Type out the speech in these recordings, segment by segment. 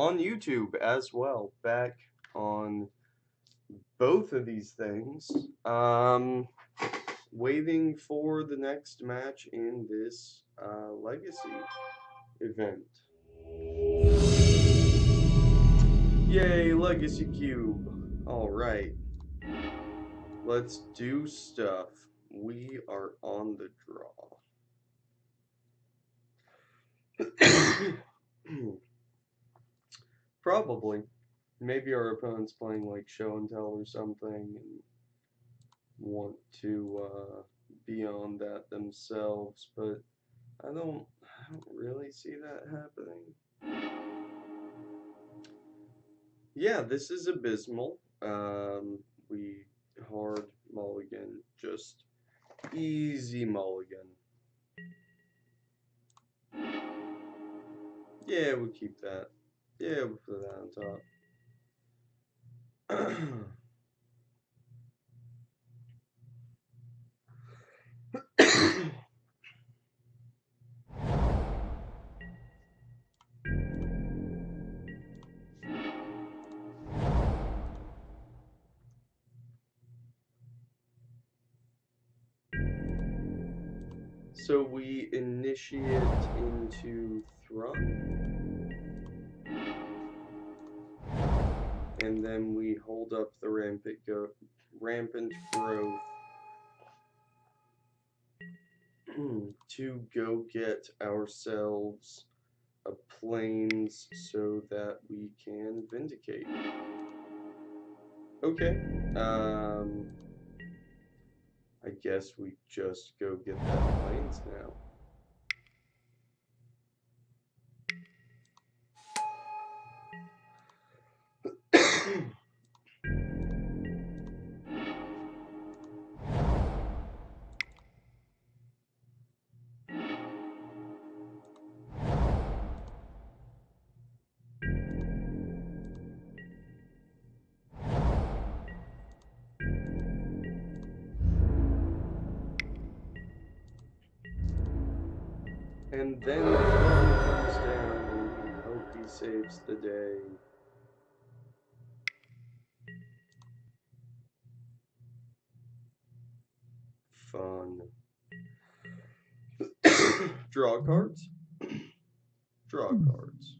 on YouTube as well. Back on both of these things. Waiting for the next match in this Legacy event. Yay, Legacy Cube. Alright. Let's do stuff. We are on the draw. Probably. Maybe our opponent's playing like show and tell or something and want to be on that themselves, but I don't really see that happening. Yeah, this is abysmal. We hard mulligan, just easy mulligan. Yeah, we'll keep that. Yeah, we'll put that on top. So we initiate into Thrun, and then we hold up the rampant growth to go get ourselves a plains so that we can vindicate. Okay. I guess we just go get that plains now. And then the sun comes down and we hope he saves the day. Fun. Draw cards? Draw cards.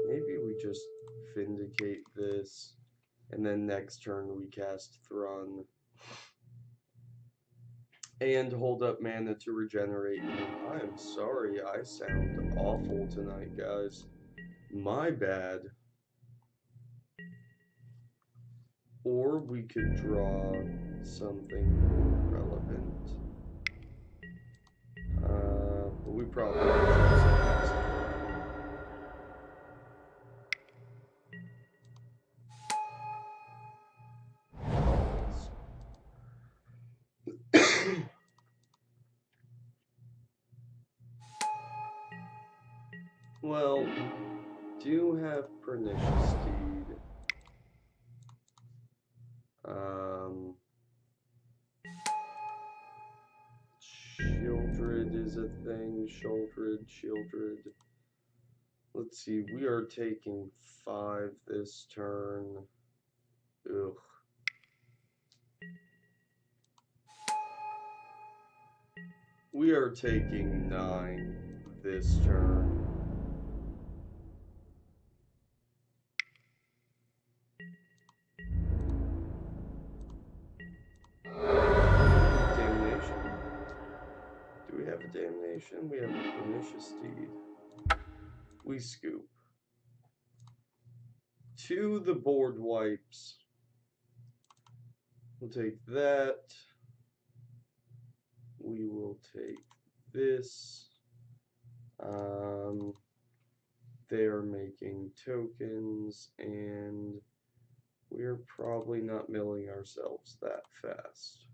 Maybe we just vindicate this, and then next turn we cast Thrun. And hold up mana to regenerate him. I am sorry, I sound awful tonight, guys. My bad. Or we could draw something more relevant. But we probably just cast Thrun. Well, do have Pernicious Steed. Shieldred is a thing. Shieldred. Let's see, we are taking 5 this turn. Ugh. We are taking 9 this turn. Damnation. Do we have a Damnation? We have a Pernicious Steed. We scoop. To the board wipes. We'll take that. We will take this. They are making tokens, and we're probably not milling ourselves that fast.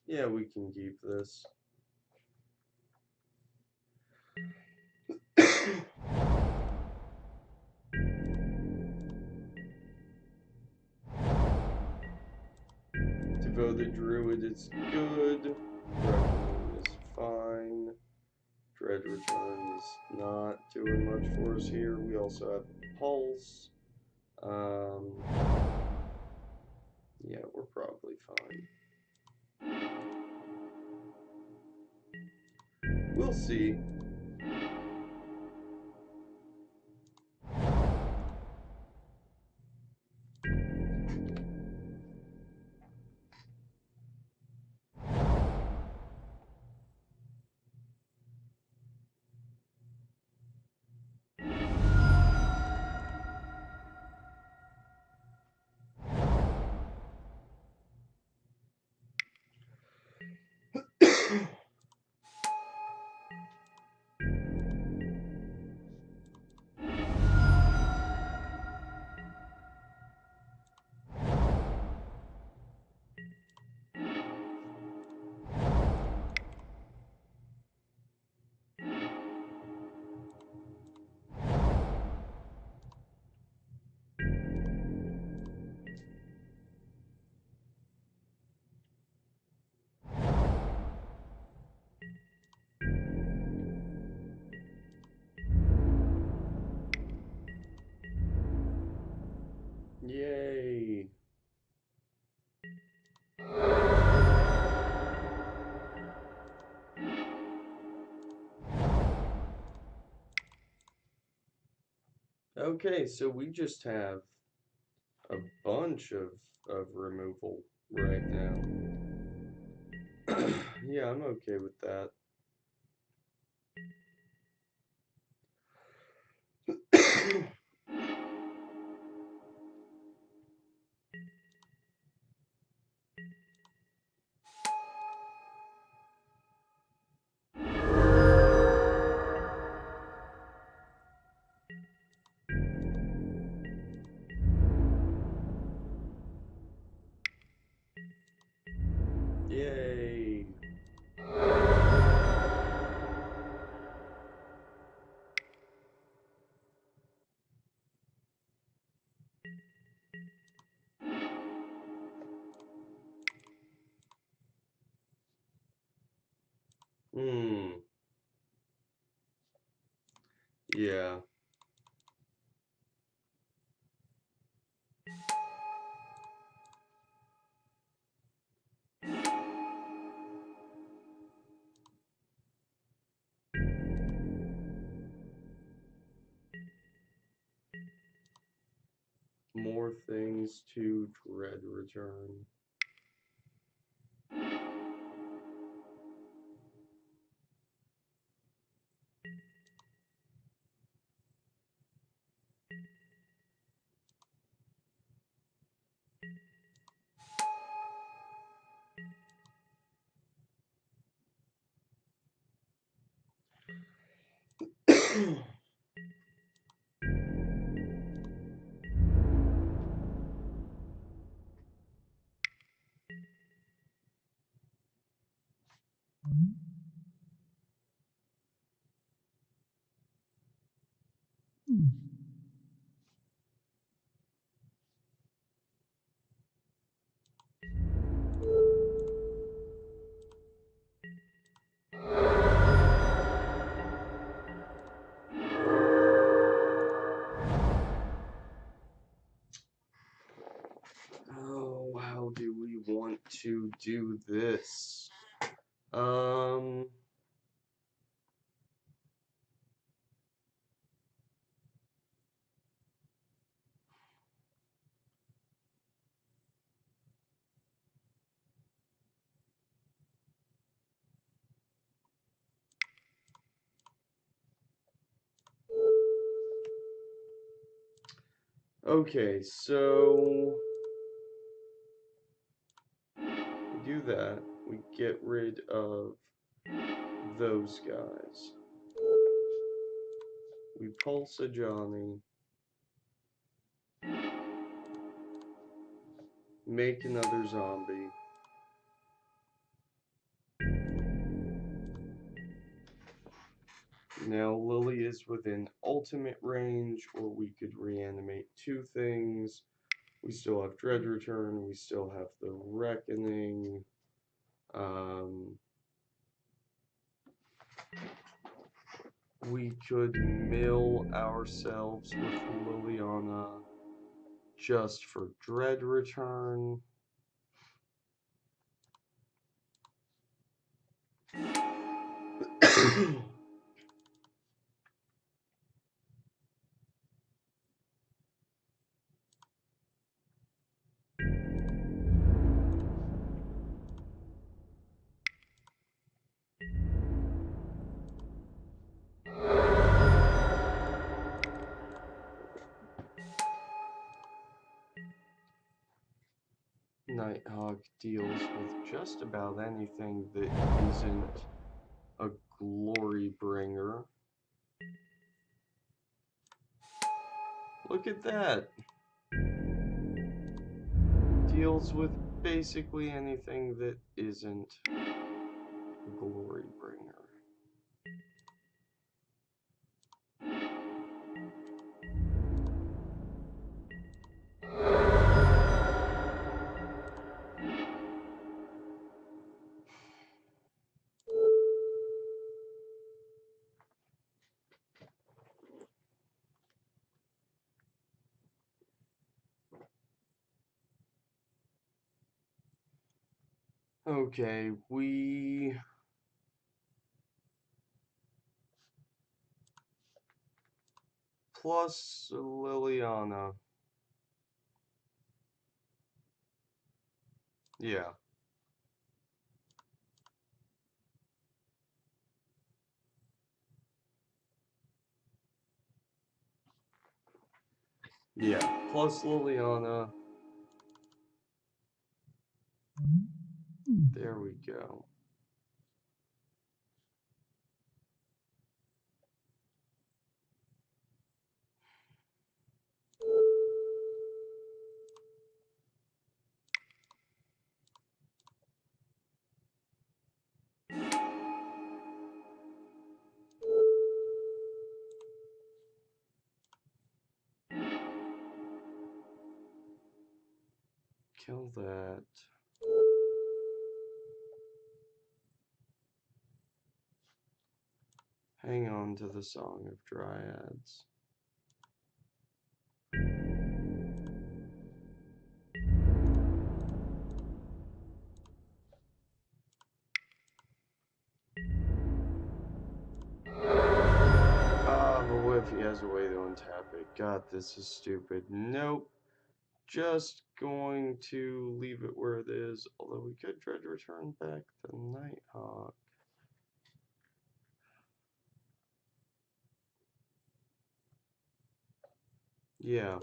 Yeah, we can keep this. Evo the Druid is good. Reckoning is fine. Dread Return is not doing much for us here. We also have Pulse. Yeah, we're probably fine. We'll see. Yay. Okay, so we just have a bunch of removal right now. Yeah, I'm okay with that. Yay. Yeah. More things to Dread Return. Oh, how do we want to do this? Okay, so we do that. We get rid of those guys. We pulse a Johnny. Make another zombie. Now Lily is within ultimate range, or we could reanimate two things, We still have Dread Return, we still have the Reckoning. We could mill ourselves with Liliana just for Dread Return. Nighthawk deals with just about anything that isn't a glory bringer. Look at that. Deals with basically anything that isn't a glory bringer. Okay, we plus Liliana. Yeah. Yeah, plus Liliana. There we go. Kill that. Hang on to the Song of Dryads. But what if he has a way to untap it? God, this is stupid. Nope. Just going to leave it where it is, although we could try to return back the Nighthawk. Yeah.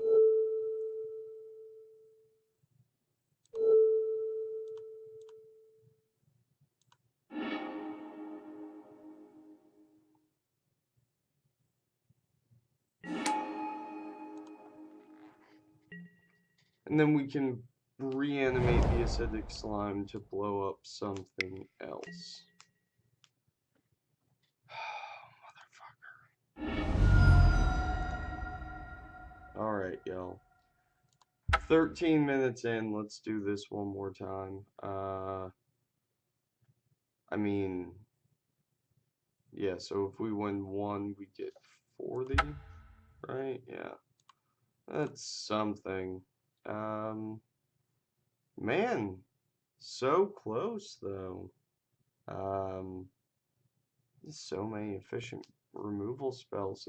And then we can reanimate the acidic slime to blow up something else. Alright, y'all. 13 minutes in, let's do this one more time. I mean, yeah, so if we win one, we get 40, right? Yeah. That's something. Man, so close, though. So many efficient removal spells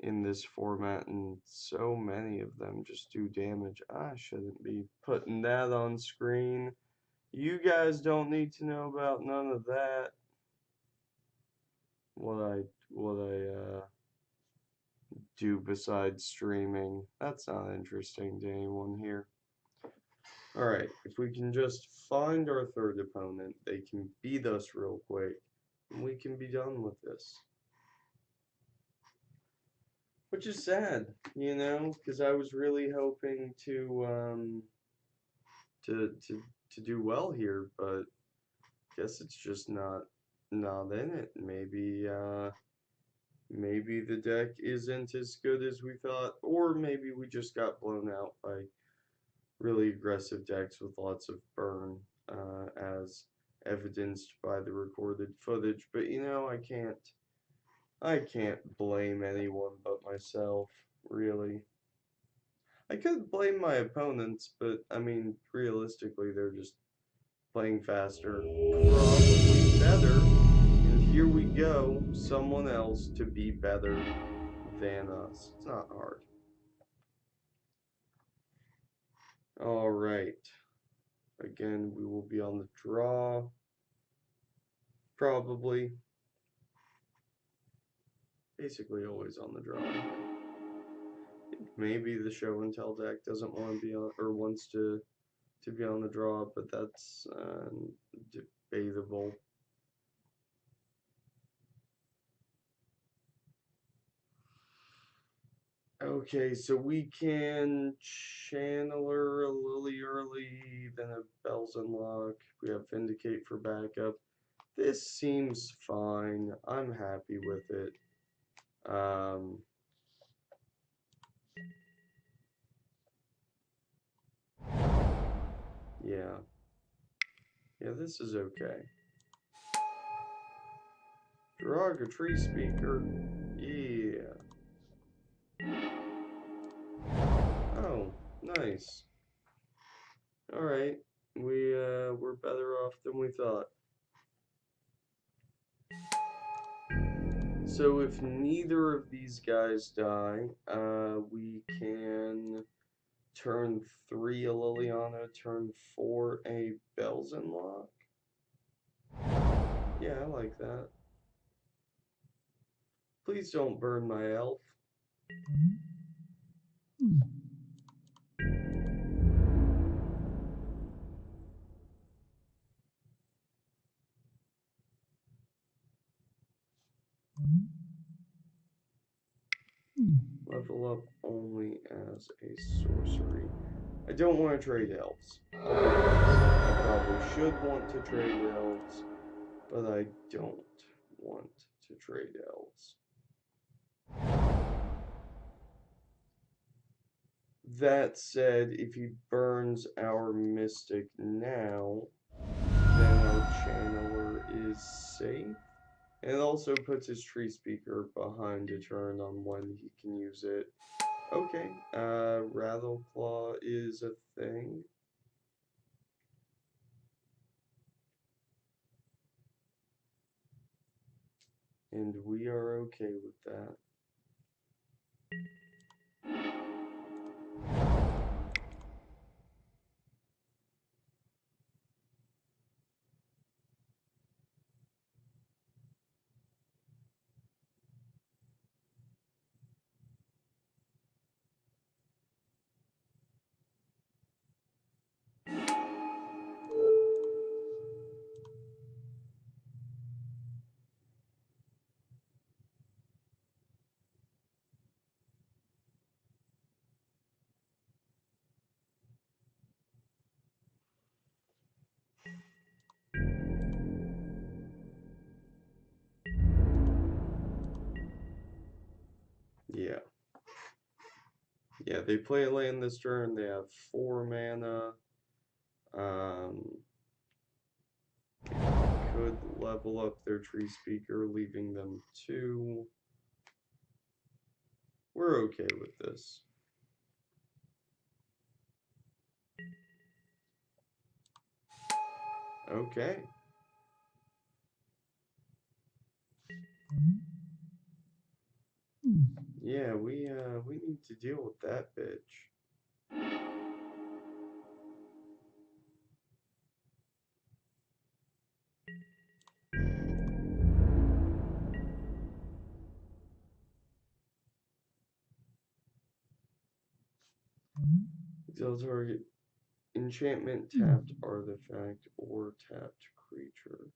in this format, and so many of them just do damage. I shouldn't be putting that on screen. You guys don't need to know about none of that. What I do besides streaming. That's not interesting to anyone here. Alright, if we can just find our third opponent, they can beat us real quick, and we can be done with this. Which is sad, you know, because I was really hoping to do well here, but guess it's just not in it. Maybe the deck isn't as good as we thought, or maybe we just got blown out by really aggressive decks with lots of burn, as evidenced by the recorded footage. But you know, I can't blame anyone but myself, really. I could blame my opponents, but I mean, realistically, they're just playing faster, probably better. And here we go, someone else to be better than us. It's not hard. Alright. Again, we will be on the draw. Probably. Basically always on the draw. Maybe the show and tell deck doesn't want to be on, or wants to be on the draw, but that's debatable. Okay, so we can Channeler a Lily early, then a Bells Unlock. We have Vindicate for backup. This seems fine. I'm happy with it. Yeah. Yeah, this is okay. Draga Tree Speaker. Yeah. Oh, nice. Alright. We're better off than we thought. So if neither of these guys die, we can turn 3 a Liliana, turn 4 a Bells Unlock. Yeah, I like that. Please don't burn my elf. Level up only as a sorcery. I don't want to trade elves. I probably should want to trade elves, but I don't want to trade elves. That said, if he burns our Mystic now, then our Channeler is safe. And it also puts his Tree Speaker behind a turn on when he can use it. Okay, Rattleclaw is a thing. And we are okay with that. Yeah. Yeah, they play a land this turn. They have 4 mana. Could level up their Tree Speaker, leaving them 2. We're okay with this. Okay. Yeah, we need to deal with that bitch. Exile target enchantment, tapped artifact, or tapped creature.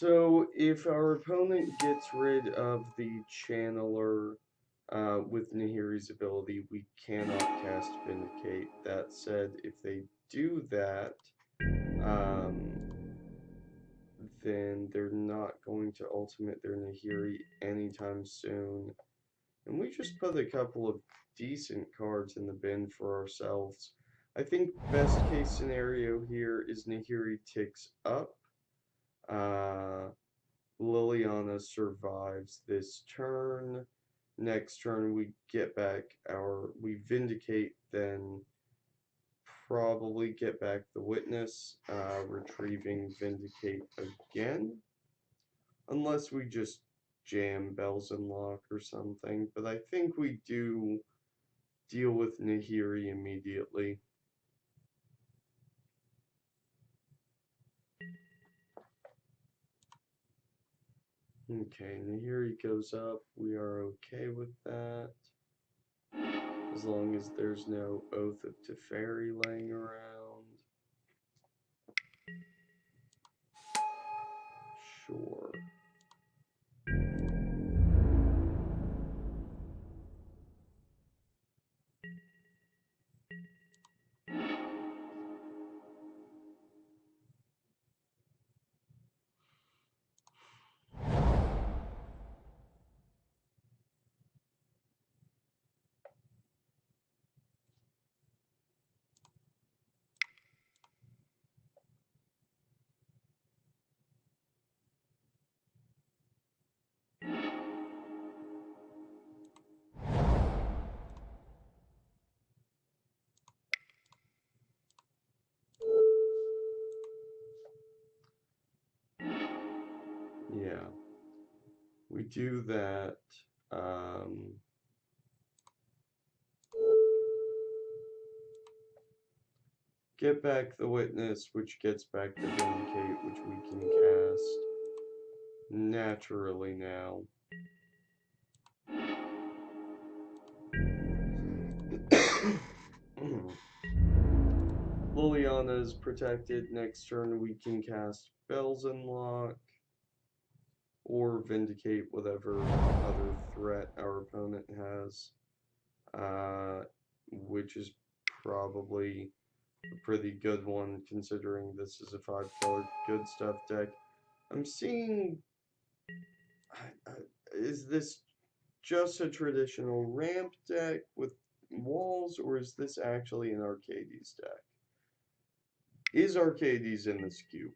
So if our opponent gets rid of the Channeler with Nahiri's ability, we cannot cast Vindicate. That said, if they do that, then they're not going to ultimate their Nahiri anytime soon. And we just put a couple of decent cards in the bin for ourselves. I think best case scenario here is Nahiri ticks up. Liliana survives this turn. Next turn we get back we Vindicate, then probably get back the Witness, retrieving Vindicate again. Unless we just jam Bells and Lock or something, but I think we do deal with Nahiri immediately. Okay, Nahiri goes up. We are okay with that. As long as there's no Oath of Teferi laying around. Sure. Yeah. We do that. Get back the Witness, which gets back the Vindicate, which we can cast naturally now. Liliana is protected. Next turn we can cast Bells and Lock or Vindicate whatever other threat our opponent has, which is probably a pretty good one considering this is a 5-color good stuff deck. I'm seeing... is this just a traditional ramp deck with walls, or is this actually an Arcades deck? Is Arcades in this cube?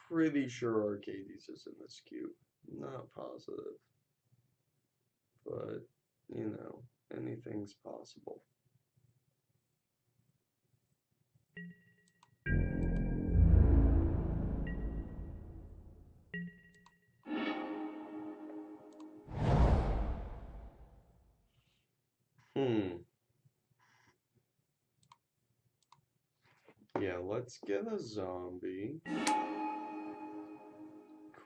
Pretty sure Arcades is in this cube. Not positive. But, you know, anything's possible. Yeah, let's get a zombie.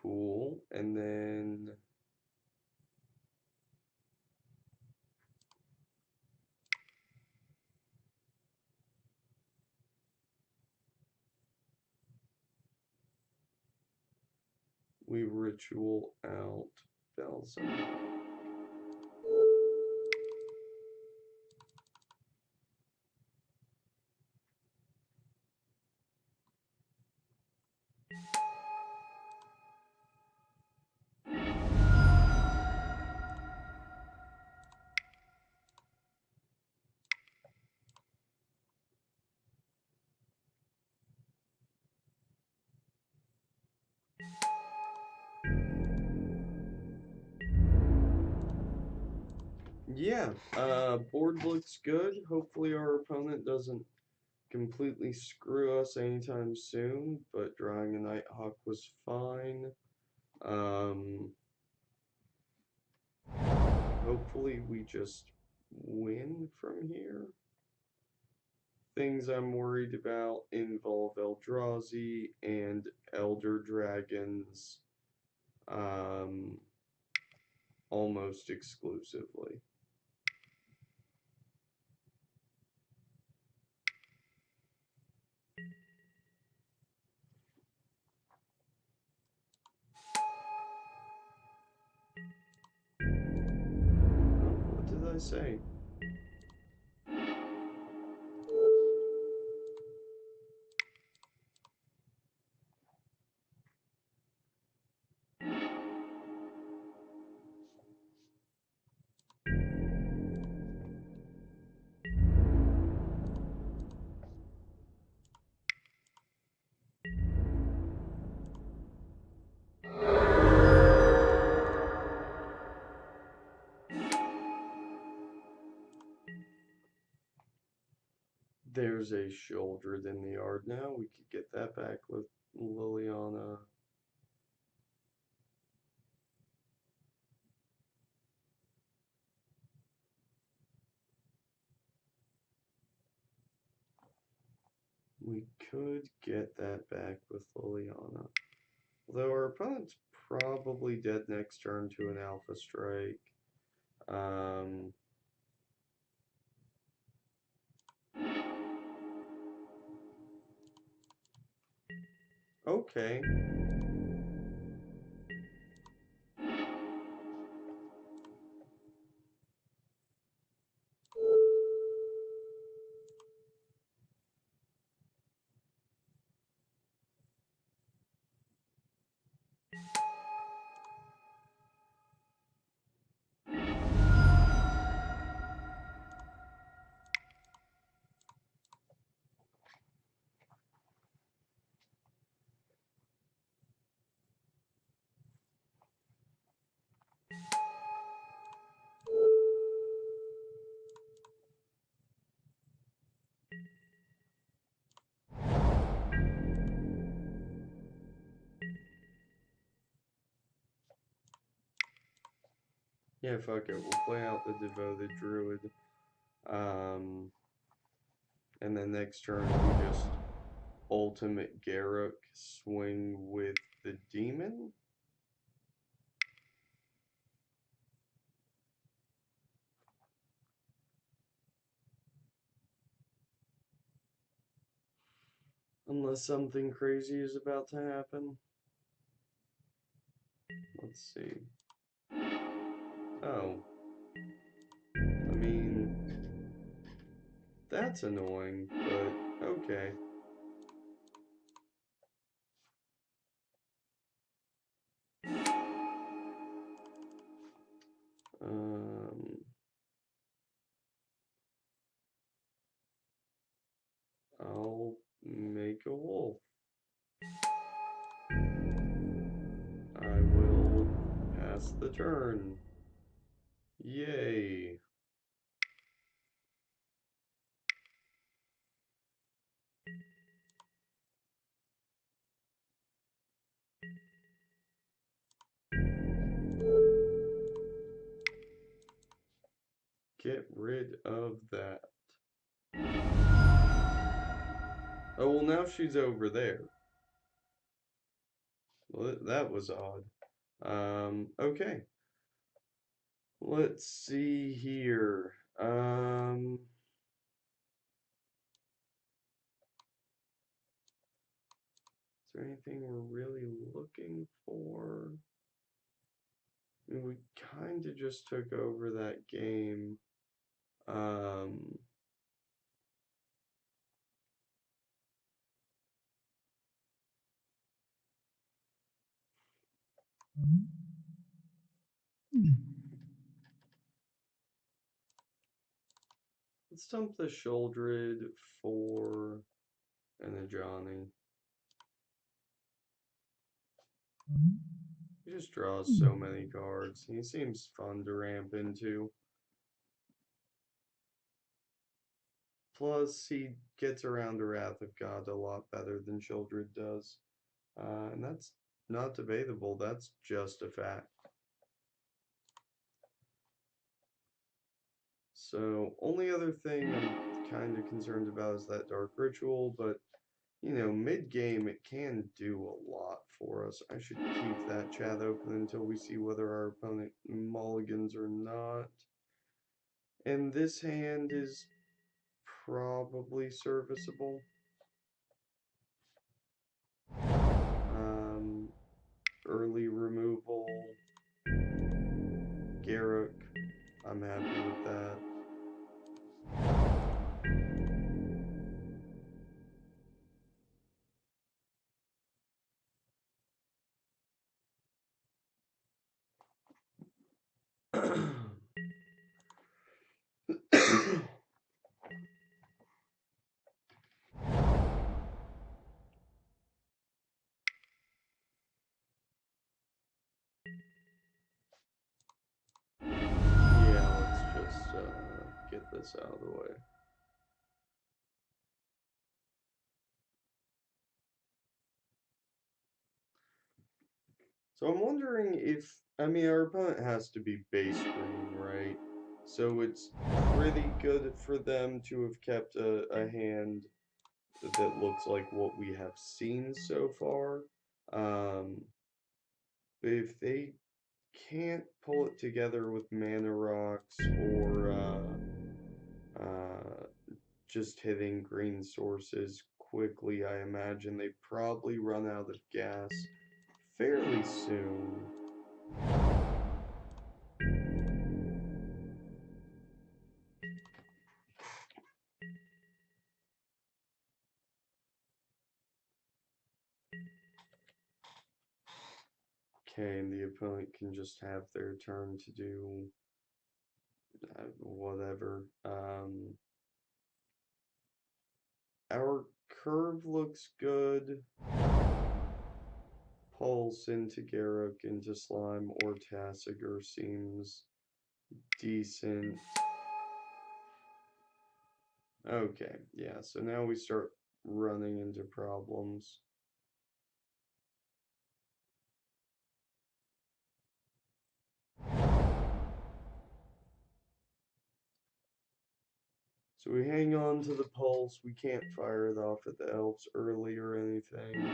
Cool. And then... we ritual out Belzon. Yeah, board looks good. Hopefully our opponent doesn't completely screw us anytime soon, but drawing a Nighthawk was fine. Hopefully we just win from here. Things I'm worried about involve Eldrazi and Elder Dragons, almost exclusively. I say? There's a Shieldred in the yard now. We could get that back with Liliana. We could get that back with Liliana. Although our opponent's probably dead next turn to an Alpha Strike. Okay. Yeah, fuck it. We'll play out the Devoted Druid. And then next turn we just Ultimate Garruk swing with the Demon. Unless something crazy is about to happen. Let's see. Oh. I mean, that's annoying, but okay. I'll make a wolf. I will pass the turn. Yay. Get rid of that. Oh, well, now she's over there. Well, that was odd. Okay. Let's see here. Is there anything we're really looking for? I mean, we kind of just took over that game. Let's dump the Shieldred for an Ajani. He just draws so many cards. He seems fun to ramp into. Plus, he gets around to Wrath of God a lot better than Shieldred does. And that's not debatable, that's just a fact. So, only other thing I'm kind of concerned about is that Dark Ritual, but, you know, mid-game it can do a lot for us. I should keep that chat open until we see whether our opponent mulligans or not. And this hand is probably serviceable. Early removal, Garruk. I'm happy with that. Yeah, let's just get this out of the way. So I'm wondering if, I mean, our opponent has to be base green, right? So it's pretty good for them to have kept a hand that looks like what we have seen so far. But if they can't pull it together with mana rocks or just hitting green sources quickly, I imagine they probably run out of gas fairly soon. Okay, and the opponent can just have their turn to do whatever. Our curve looks good. Pulse into Garruk, into Slime or Tasigur seems decent. Okay, yeah, so now we start running into problems. So we hang on to the pulse, we can't fire it off at the elves early or anything.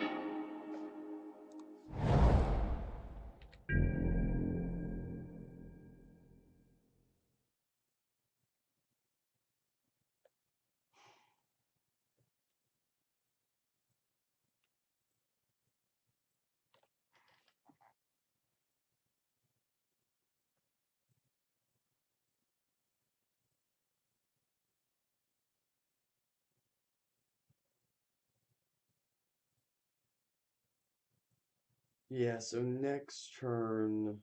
Yeah, so next turn,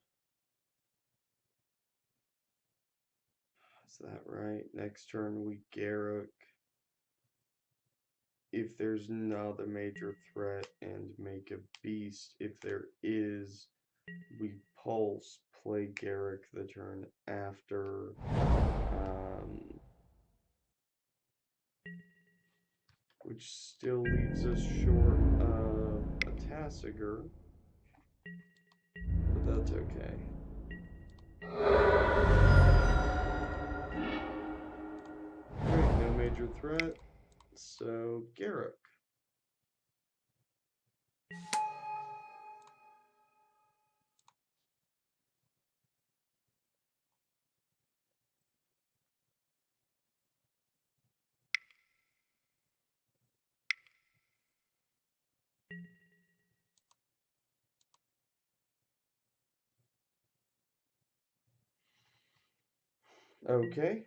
is that right? Next turn we Garruk. If there's not a major threat, and make a beast. If there is, we pulse, play Garruk the turn after. Which still leaves us short a Tasigur, but that's okay. Alright, no major threat, so Garruk. Okay.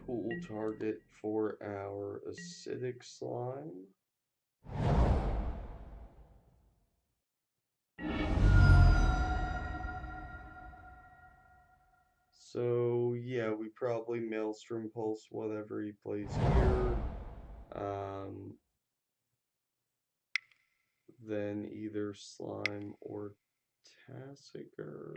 Cool target for our acidic slime. So yeah, we probably Maelstrom Pulse whatever he plays here. Then either Slime or Tasigur.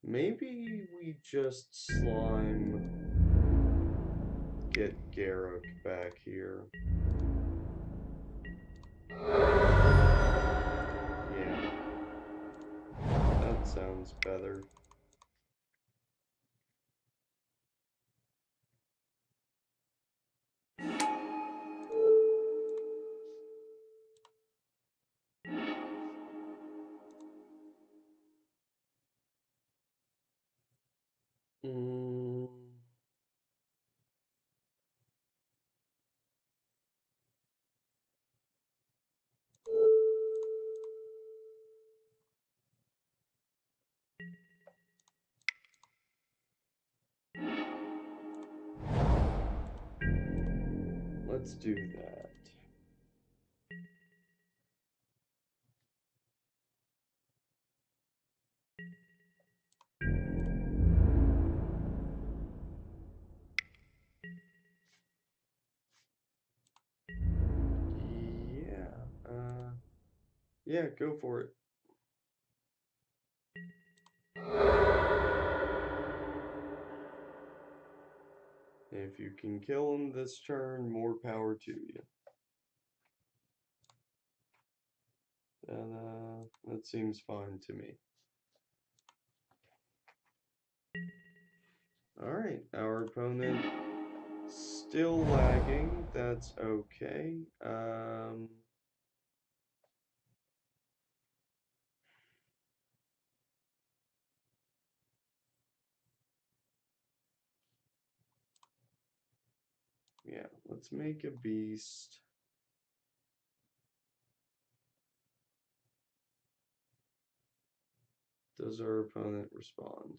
Maybe we just Slime, get Garruk back here. Yeah, that sounds better. Mm. let's do that. Yeah, go for it. If you can kill him this turn, more power to you. That seems fine to me. Alright, our opponent still lagging. That's okay. Yeah, let's make a beast. Does our opponent respond?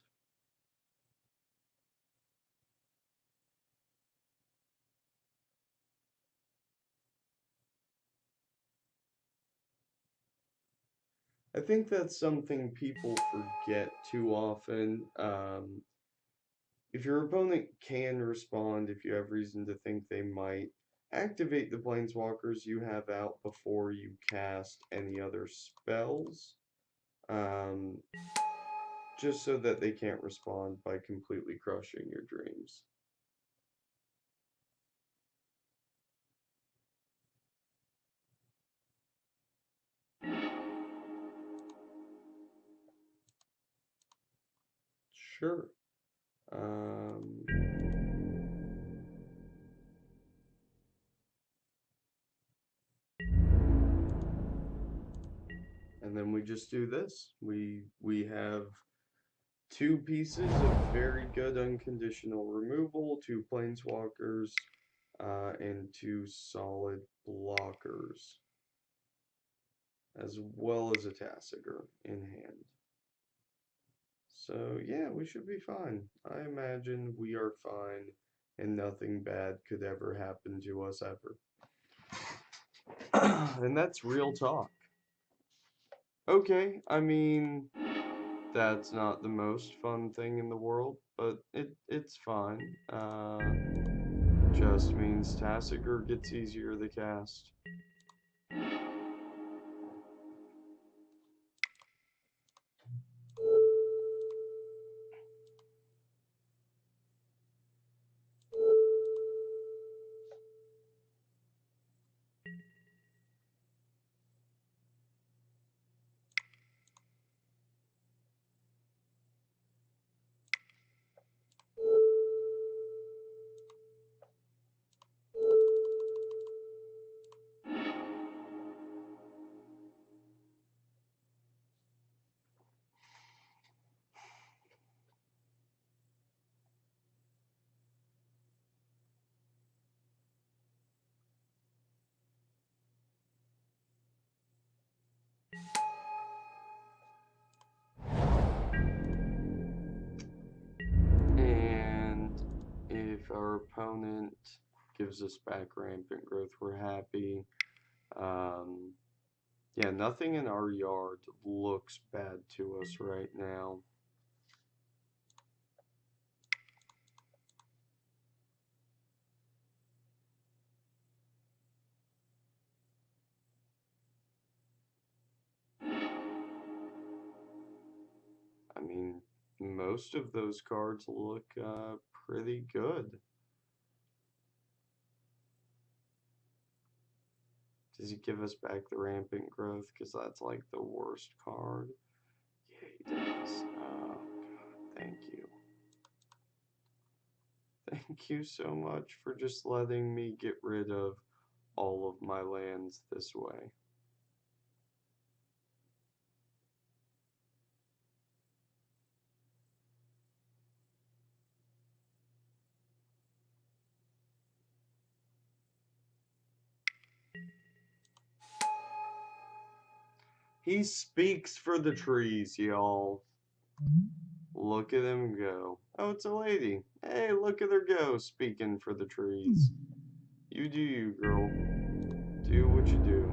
I think that's something people forget too often. If your opponent can respond, if you have reason to think they might, activate the planeswalkers you have out before you cast any other spells. Um, just so that they can't respond by completely crushing your dreams. Sure. And then we just do this. We have two pieces of very good unconditional removal, two planeswalkers, and two solid blockers, as well as a Tasigur in hand. So yeah, we should be fine. I imagine we are fine, and nothing bad could ever happen to us ever. And that's real talk. Okay, I mean, that's not the most fun thing in the world, but it's fine. Just means Tasigur gets easier to cast. And if our opponent gives us back rampant growth, we're happy. Yeah, nothing in our yard looks bad to us right now. I mean, most of those cards look pretty good. Does he give us back the rampant growth? Because that's like the worst card. Yeah, he does. Oh, God, thank you. Thank you so much for just letting me get rid of all of my lands this way. He speaks for the trees, y'all. Look at him go. Oh, it's a lady. Hey, look at her go, speaking for the trees. You do you, girl. Do what you do.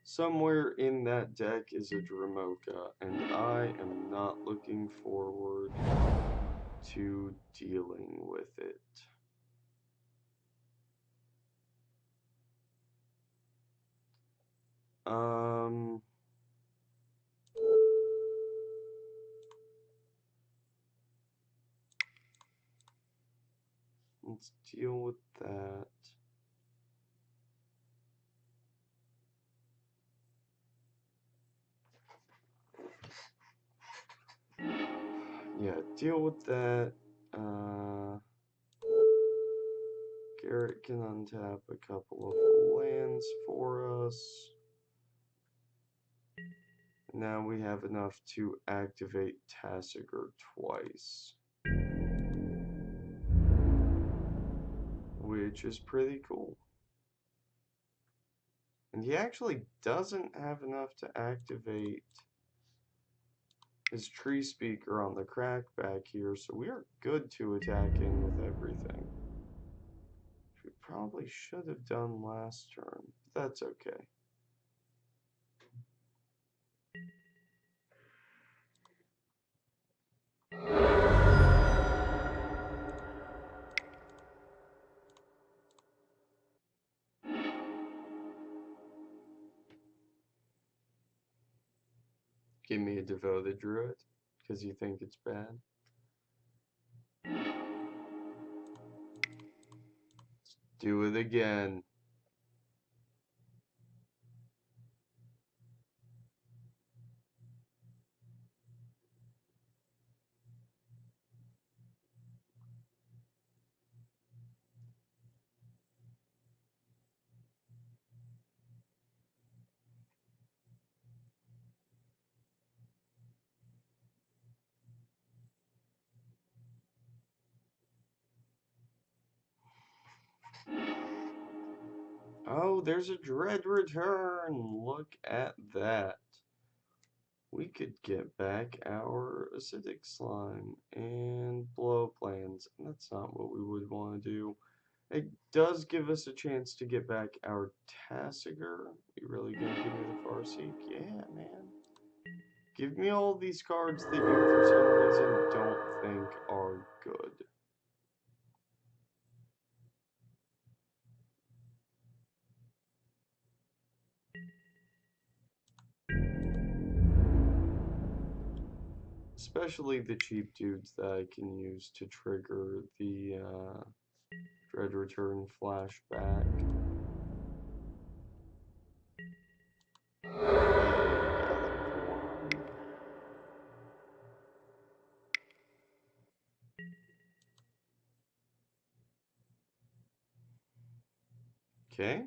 Somewhere in that deck is a Dromoka, and I am not looking forward to dealing with it. Let's deal with that. Yeah, deal with that. Garrett can untap a couple of lands for us. Now we have enough to activate Tasigur twice, which is pretty cool. And he actually doesn't have enough to activate his Tree Speaker on the crack back here, so we are good to attack in with everything. Which we probably should have done last turn, but that's okay. Give me a Devoted Druid, because you think it's bad. Let's do it again. Oh, there's a Dread Return! Look at that. We could get back our Acidic Slime and blow up lands. That's not what we would want to do. It does give us a chance to get back our Tasigur. You really gonna give me the Farseek? Yeah, man. Give me all these cards that you for some reason don't think are good. Especially the cheap dudes that I can use to trigger the Dread Return flashback. Okay.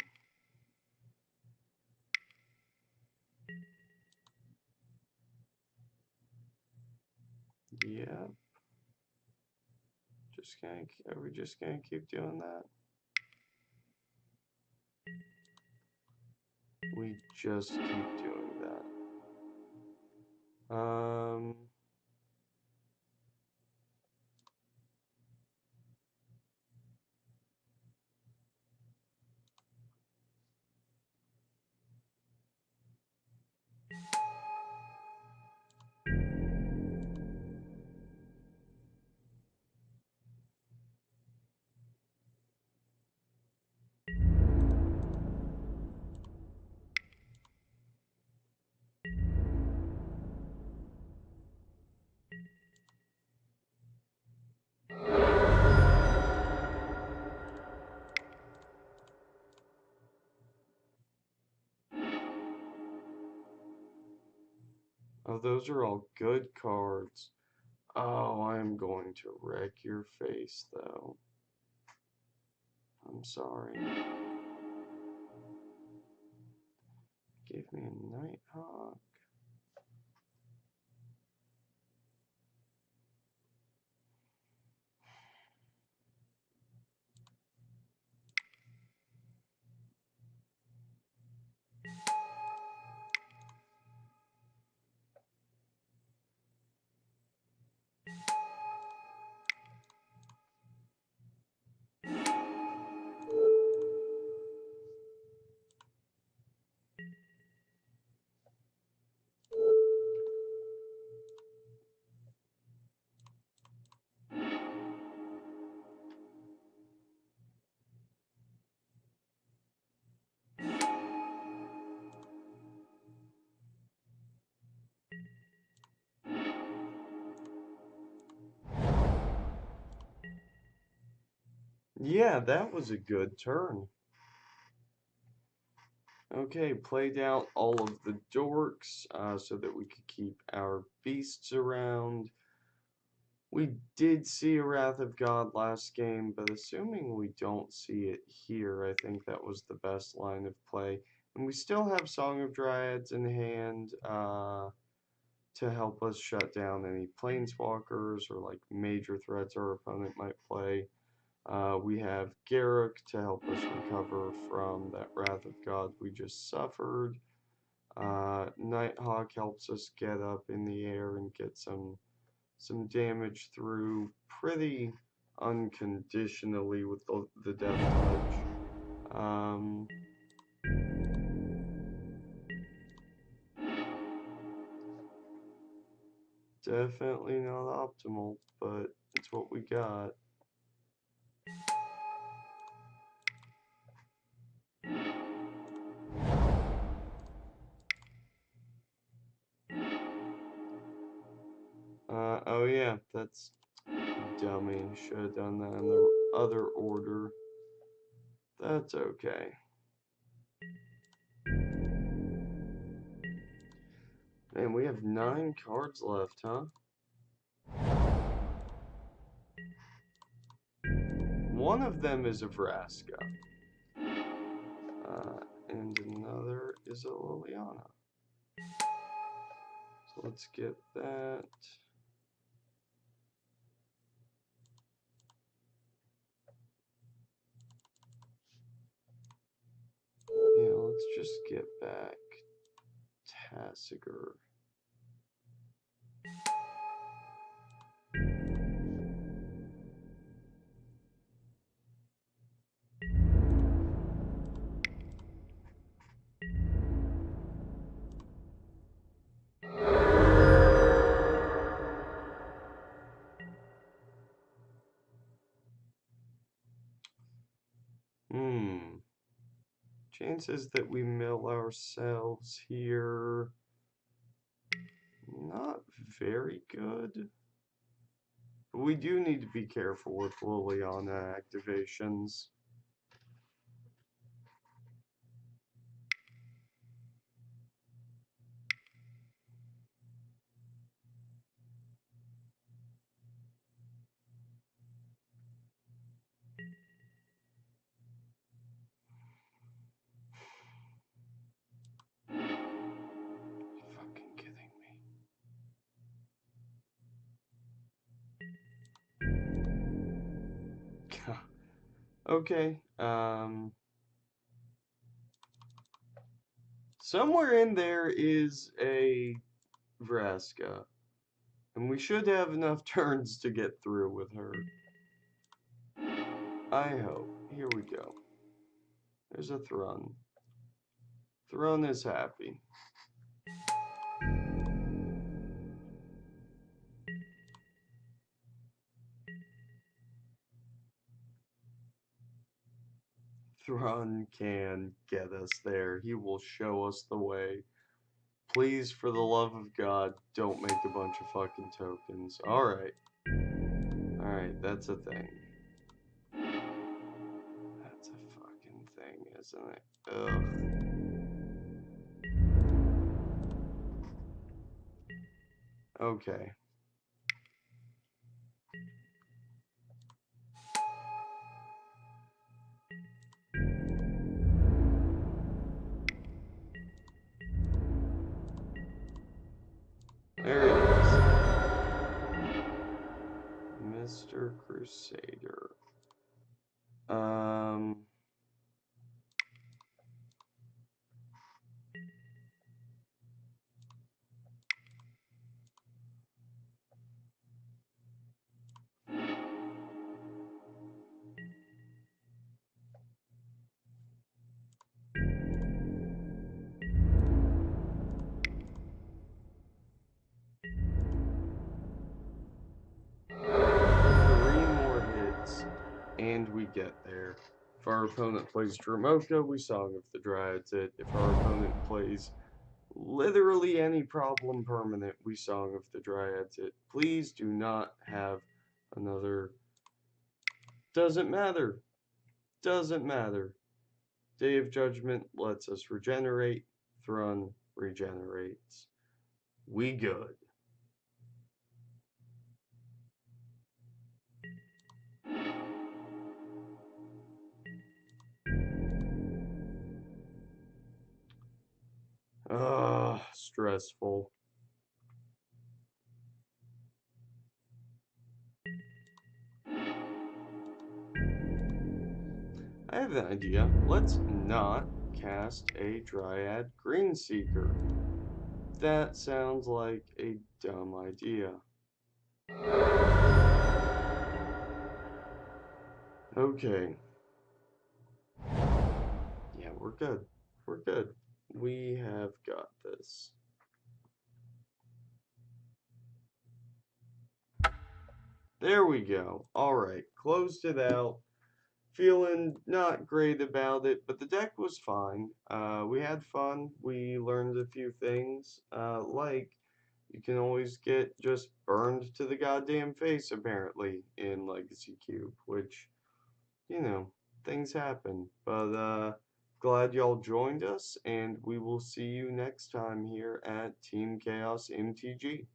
Yeah. Are we just gonna keep doing that? We just keep doing that. Oh, those are all good cards. Oh, I'm going to wreck your face, though. I'm sorry. Give me a Nighthawk. Yeah, that was a good turn. Okay, played out all of the dorks so that we could keep our beasts around. We did see a Wrath of God last game, but assuming we don't see it here, I think that was the best line of play. And we still have Song of Dryads in hand to help us shut down any planeswalkers or like major threats our opponent might play. We have Garruk to help us recover from that Wrath of God we just suffered. Nighthawk helps us get up in the air and get some damage through pretty unconditionally with the Death Touch. Definitely not optimal, but it's what we got. Oh yeah, that's dummy. Should have done that in the other order. That's okay. Man, we have 9 cards left, huh? One of them is a Vraska. And another is a Liliana. So let's get that. Yeah, let's just get back Tasigur. Chances that we mill ourselves here, not very good. But we do need to be careful with Liliana activations. Fucking kidding me. Okay, somewhere in there is a Vraska, and we should have enough turns to get through with her. I hope. Here we go. There's a Thrun. Thrun is happy. Thrun can get us there. He will show us the way. Please, for the love of God, don't make a bunch of fucking tokens. Alright. Alright, that's a thing. That's a fucking thing, isn't it? Ugh. Okay. There it is. Mr. Crusader. And we get there. If our opponent plays Dromoka, we Song of the Dryads it. If our opponent plays literally any problem permanent, we Song of the Dryads it. Please do not have another. Doesn't matter. Doesn't matter. Day of Judgment lets us regenerate. Thrun regenerates. We good. Stressful. I have an idea. Let's not cast a Dryad Greenseeker. That sounds like a dumb idea. Okay. Yeah, we're good. We're good. We have got this. There we go. Alright, closed it out. Feeling not great about it, but the deck was fine. We had fun. We learned a few things, like you can always get just burned to the goddamn face, apparently, in Legacy Cube, which, you know, things happen. But, glad y'all joined us, and we will see you next time here at Team Chaos MTG.